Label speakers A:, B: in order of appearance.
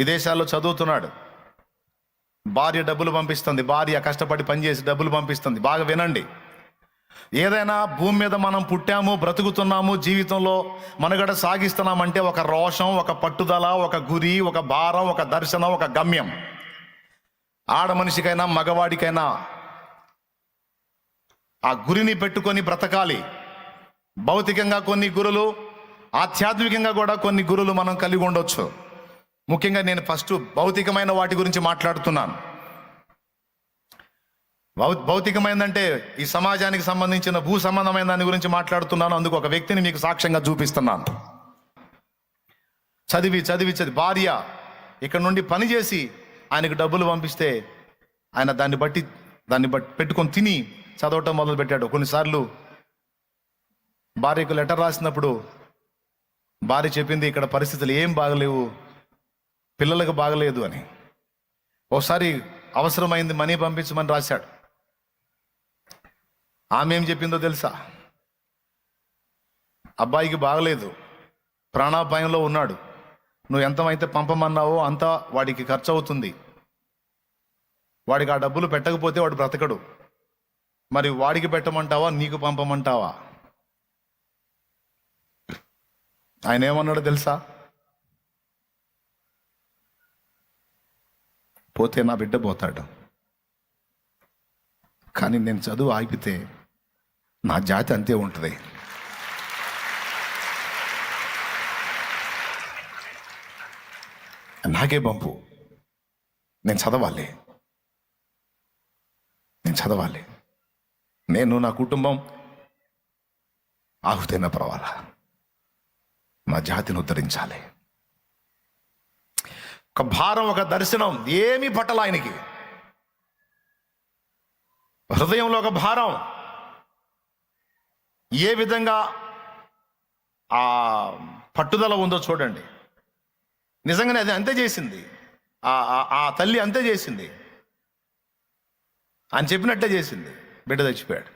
A: విదేశాల్లో చదువుతున్నాడు. భార్య డబ్బులు పంపిస్తుంది, భార్య కష్టపడి పనిచేసి డబ్బులు పంపిస్తుంది. బాగా వినండి, ఏదైనా భూమి మీద మనం పుట్టాము, బ్రతుకుతున్నాము, జీవితంలో మనుగడ సాగిస్తున్నామంటే ఒక రోషం, ఒక పట్టుదల, ఒక గురి, ఒక భారం, ఒక దర్శనం, ఒక గమ్యం. ఆడ మనిషికైనా మగవాడికైనా ఆ గురిని పెట్టుకొని బ్రతకాలి. భౌతికంగా కొన్ని గురులు, ఆధ్యాత్మికంగా కూడా కొన్ని గురులు మనం కలిగి ఉండొచ్చు. ముఖ్యంగా నేను ఫస్ట్ భౌతికమైన వాటి గురించి మాట్లాడుతున్నాను. భౌతికమైందంటే ఈ సమాజానికి సంబంధించిన భూ సంబంధమైన దాని గురించి మాట్లాడుతున్నాను. అందుకు ఒక వ్యక్తిని మీకు సాక్ష్యంగా చూపిస్తున్నాను. చదివి భార్య ఇక్కడ నుండి పని చేసి ఆయనకు డబ్బులు పంపిస్తే ఆయన దాన్ని బట్టి పెట్టుకొని తిని చదవటం మొదలు పెట్టాడు. కొన్నిసార్లు భార్యకు లెటర్ రాసినప్పుడు భార్య చెప్పింది, ఇక్కడ పరిస్థితులు ఏం బాగలేవు, పిల్లలకు బాగలేదు అని. ఒకసారి అవసరమైంది, మనీ పంపించమని రాశాడు. ఆమె ఏం చెప్పిందో తెలుసా? అబ్బాయికి బాగలేదు, ప్రాణాపాయంలో ఉన్నాడు, నువ్వు ఎంతమైతే పంపమన్నావో అంత వాడికి ఖర్చు అవుతుంది, వాడికి ఆ డబ్బులు పెట్టకపోతే వాడు బ్రతకడు, మరి వాడికి పెట్టమంటావా నీకు పంపమంటావా? ఆయన ఏమన్నాడో తెలుసా? పోతే నా బిడ్డ పోతాడు, కానీ నేను చదువు ఆగితే నా జాతి అంతే ఉంటుంది. నాకే పంపు, నేను చదవాలి, నేను నా కుటుంబం ఆహుతైనా పర్వాలా, నా జాతిని ఉద్ధరించాలి. ఒక భారం, ఒక దర్శనం, ఏమీ పట్టల ఆయనకి. హృదయంలో ఒక భారం. ఏ విధంగా ఆ పట్టుదల ఉందో చూడండి. నిజంగానే అది అంతే చేసింది, ఆ తల్లి అంతే చేసింది, అని చెప్పినట్టే చేసింది. బిడ్డ చచ్చిపోయాడు.